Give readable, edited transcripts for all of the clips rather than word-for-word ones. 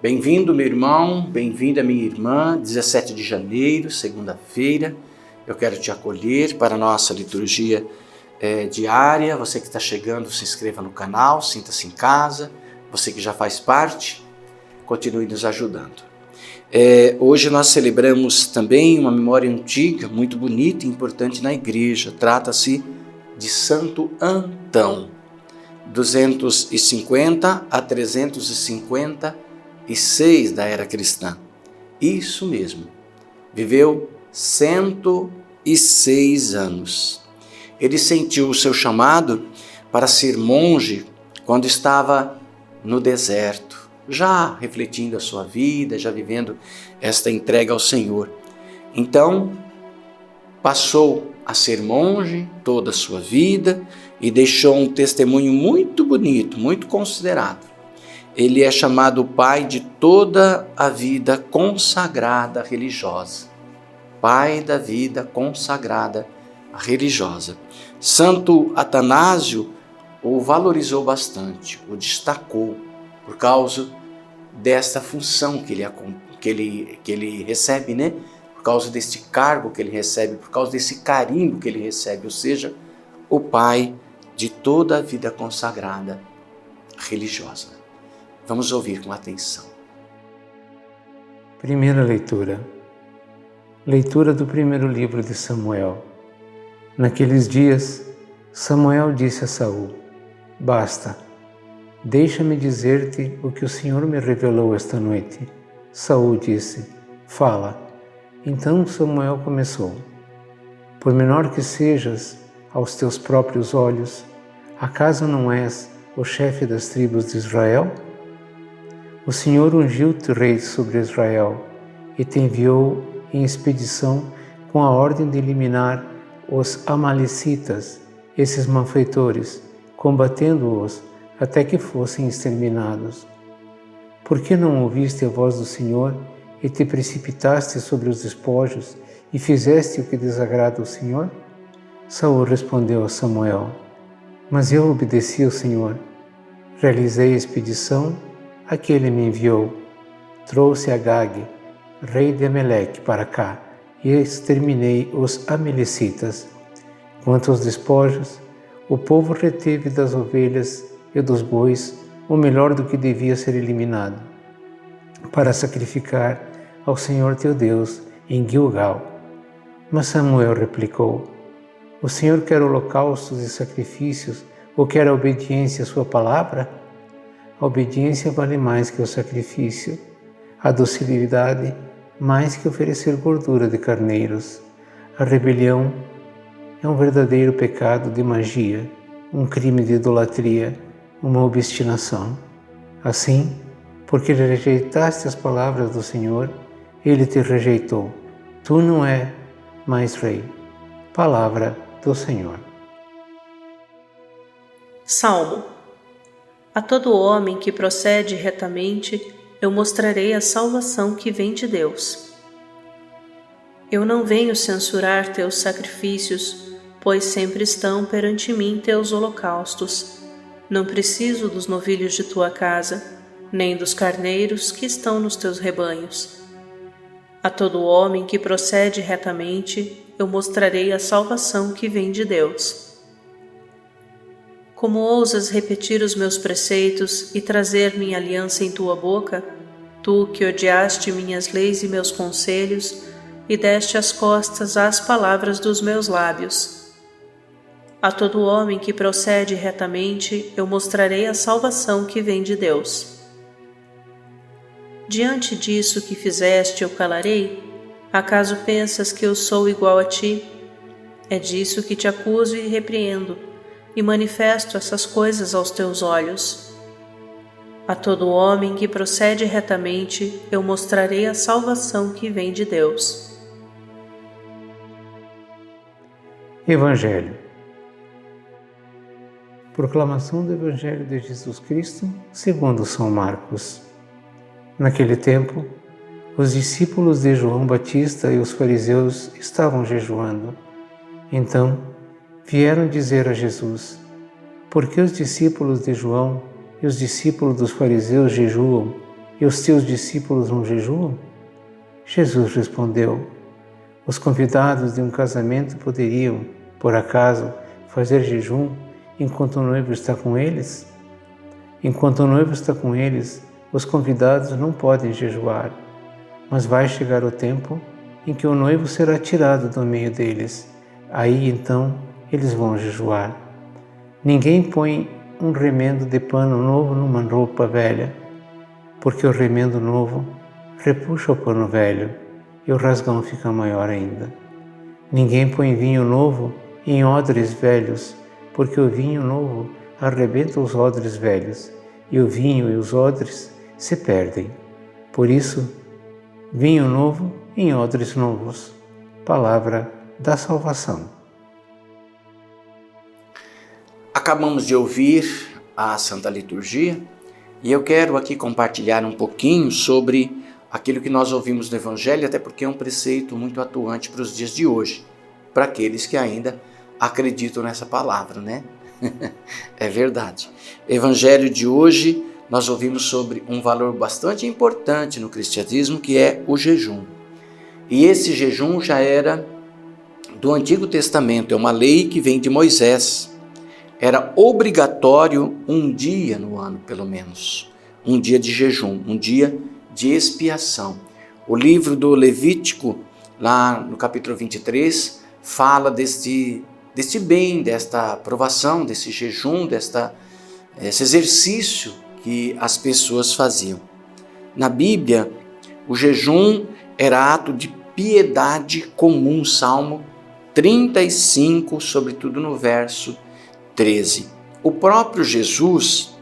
Bem-vindo, meu irmão, bem-vinda, minha irmã. 17 de janeiro, segunda-feira, eu quero te acolher para a nossa liturgia diária. Você que está chegando, se inscreva no canal, sinta-se em casa. Você que já faz parte, continue nos ajudando. Hoje nós celebramos também uma memória antiga, muito bonita e importante na igreja. Trata-se de Santo Antão, 250 a 356 da era cristã. Isso mesmo, viveu 106 anos. Ele sentiu o seu chamado para ser monge quando estava no deserto, já refletindo a sua vida, já vivendo esta entrega ao Senhor. Então, passou a ser monge toda a sua vida e deixou um testemunho muito bonito, muito considerado. Ele é chamado o pai de toda a vida consagrada religiosa. Pai da vida consagrada religiosa. Santo Atanásio o valorizou bastante, o destacou por causa desta função que ele recebe, né? Por causa deste cargo que ele recebe, por causa desse carinho que ele recebe, ou seja, o pai de toda a vida consagrada religiosa. Vamos ouvir com atenção. Primeira leitura. Leitura do primeiro livro de Samuel. Naqueles dias, Samuel disse a Saul: Basta, deixa-me dizer-te o que o Senhor me revelou esta noite. Saul disse: Fala. Então Samuel começou: Por menor que sejas aos teus próprios olhos, acaso não és o chefe das tribos de Israel? O Senhor ungiu-te rei sobre Israel e te enviou em expedição com a ordem de eliminar os amalecitas, esses malfeitores, combatendo-os até que fossem exterminados. Por que não ouviste a voz do Senhor e te precipitaste sobre os despojos e fizeste o que desagrada ao Senhor? Saul respondeu a Samuel: Mas eu obedeci ao Senhor. Realizei a expedição a que ele me enviou. Trouxe Agag, rei de Ameleque, para cá e exterminei os amalecitas. Quanto aos despojos, o povo reteve das ovelhas e dos bois o melhor do que devia ser eliminado, para sacrificar ao Senhor teu Deus em Gilgal. Mas Samuel replicou: O Senhor quer holocaustos e sacrifícios ou quer a obediência à sua palavra? A obediência vale mais que o sacrifício, a docilidade mais que oferecer gordura de carneiros. A rebelião é um verdadeiro pecado de magia, um crime de idolatria, uma obstinação. Assim, porque rejeitaste as palavras do Senhor, Ele te rejeitou. Tu não és mais rei. Palavra do Senhor. Salmo. A todo homem que procede retamente, eu mostrarei a salvação que vem de Deus. Eu não venho censurar teus sacrifícios, pois sempre estão perante mim teus holocaustos. Não preciso dos novilhos de tua casa, nem dos carneiros que estão nos teus rebanhos. A todo homem que procede retamente, eu mostrarei a salvação que vem de Deus. Como ousas repetir os meus preceitos e trazer minha aliança em tua boca, tu que odiaste minhas leis e meus conselhos e deste as costas às palavras dos meus lábios. A todo homem que procede retamente, eu mostrarei a salvação que vem de Deus. Diante disso que fizeste, eu calarei? Acaso pensas que eu sou igual a ti? É disso que te acuso e repreendo, e manifesto essas coisas aos teus olhos. A todo homem que procede retamente, eu mostrarei a salvação que vem de Deus. Evangelho. Proclamação do Evangelho de Jesus Cristo segundo São Marcos. Naquele tempo, os discípulos de João Batista e os fariseus estavam jejuando. Então, vieram dizer a Jesus: Por que os discípulos de João e os discípulos dos fariseus jejuam, e os teus discípulos não jejuam? Jesus respondeu: os convidados de um casamento poderiam, por acaso, fazer jejum enquanto o noivo está com eles? Enquanto o noivo está com eles, os convidados não podem jejuar, mas vai chegar o tempo em que o noivo será tirado do meio deles. Aí então eles vão jejuar. Ninguém põe um remendo de pano novo numa roupa velha, porque o remendo novo repuxa o pano velho e o rasgão fica maior ainda. Ninguém põe vinho novo em odres velhos, porque o vinho novo arrebenta os odres velhos, e o vinho e os odres se perdem. Por isso, vinho novo em odres novos. Palavra da salvação. Acabamos de ouvir a Santa Liturgia e eu quero aqui compartilhar um pouquinho sobre aquilo que nós ouvimos no Evangelho, até porque é um preceito muito atuante para os dias de hoje, para aqueles que ainda acreditam nessa palavra, né? É verdade. Evangelho de hoje, nós ouvimos sobre um valor bastante importante no cristianismo, que é o jejum. E esse jejum já era do Antigo Testamento, é uma lei que vem de Moisés. Era obrigatório um dia no ano, pelo menos, um dia de jejum, um dia de expiação. O livro do Levítico, lá no capítulo 23, fala deste bem, desta aprovação, desse jejum, esse exercício que as pessoas faziam. Na Bíblia, o jejum era ato de piedade comum, Salmo 35, sobretudo no verso 13. O próprio Jesus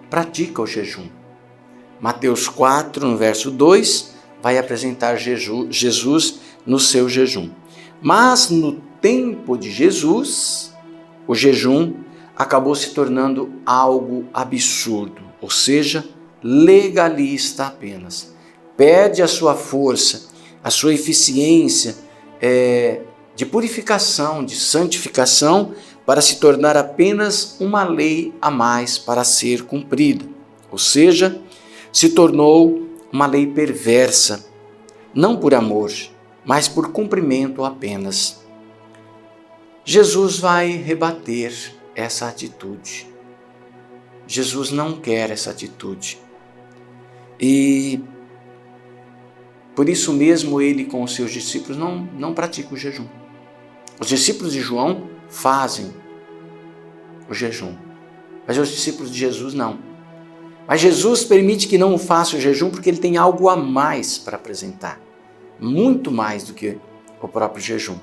pratica o jejum. Mateus 4, no verso 2, vai apresentar Jesus no seu jejum. Mas no tempo de Jesus, o jejum acabou se tornando algo absurdo, ou seja, legalista apenas. Perde a sua força, a sua eficiência de purificação, de santificação, para se tornar apenas uma lei a mais para ser cumprida. Ou seja, se tornou uma lei perversa, não por amor, mas por cumprimento apenas. Jesus vai rebater essa atitude. Jesus não quer essa atitude. E por isso mesmo ele com os seus discípulos não pratica o jejum. Os discípulos de João fazem o jejum, mas os discípulos de Jesus não. Mas Jesus permite que não faça o jejum porque ele tem algo a mais para apresentar, muito mais do que o próprio jejum.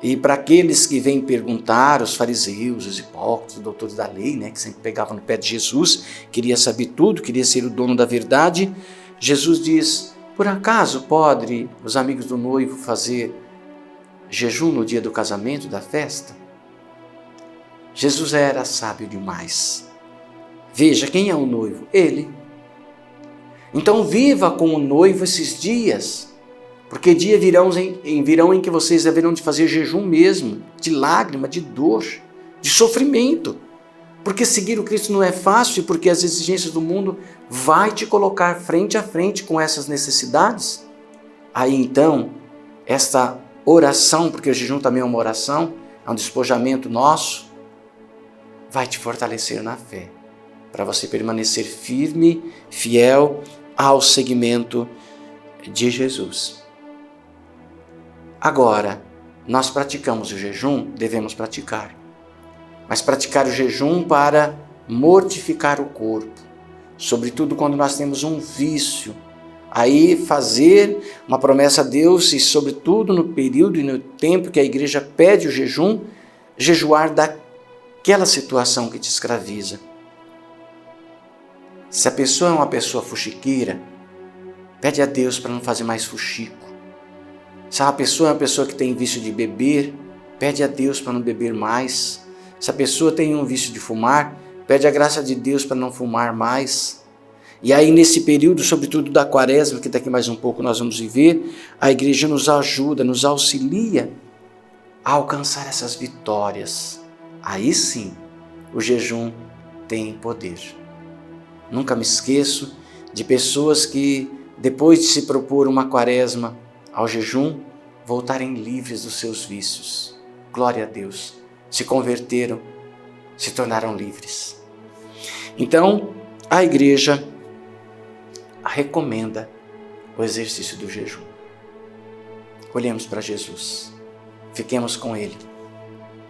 E para aqueles que vêm perguntar, os fariseus, os hipócritas, os doutores da lei, né, que sempre pegavam no pé de Jesus, queria saber tudo, queria ser o dono da verdade, Jesus diz: por acaso pode os amigos do noivo fazer jejum no dia do casamento, da festa? Jesus era sábio demais. Veja, quem é o noivo? Ele. Então viva com o noivo esses dias, porque dias virão em que vocês haverão de fazer jejum mesmo, de lágrima, de dor, de sofrimento. Porque seguir o Cristo não é fácil, porque as exigências do mundo vai te colocar frente a frente com essas necessidades. Aí então, esta oração, porque o jejum também é uma oração, é um despojamento nosso, vai te fortalecer na fé, para você permanecer firme, fiel ao seguimento de Jesus. Agora, nós praticamos o jejum, devemos praticar, mas praticar o jejum para mortificar o corpo, sobretudo quando nós temos um vício. Aí fazer uma promessa a Deus e, sobretudo, no período e no tempo que a igreja pede o jejum, jejuar daquela situação que te escraviza. Se a pessoa é uma pessoa fuxiqueira, pede a Deus para não fazer mais fuxico. Se a pessoa é uma pessoa que tem vício de beber, pede a Deus para não beber mais. Se a pessoa tem um vício de fumar, pede a graça de Deus para não fumar mais. E aí nesse período, sobretudo da quaresma, que daqui mais um pouco nós vamos viver, a igreja nos ajuda, nos auxilia a alcançar essas vitórias. Aí sim, o jejum tem poder. Nunca me esqueço de pessoas que, depois de se propor uma quaresma ao jejum, voltarem livres dos seus vícios. Glória a Deus! Se converteram, se tornaram livres. Então, a Igreja recomenda o exercício do jejum. Olhemos para Jesus, fiquemos com Ele,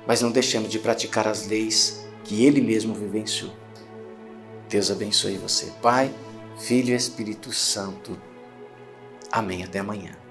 mas não deixemos de praticar as leis que Ele mesmo vivenciou. Deus abençoe você, Pai, Filho e Espírito Santo. Amém. Até amanhã.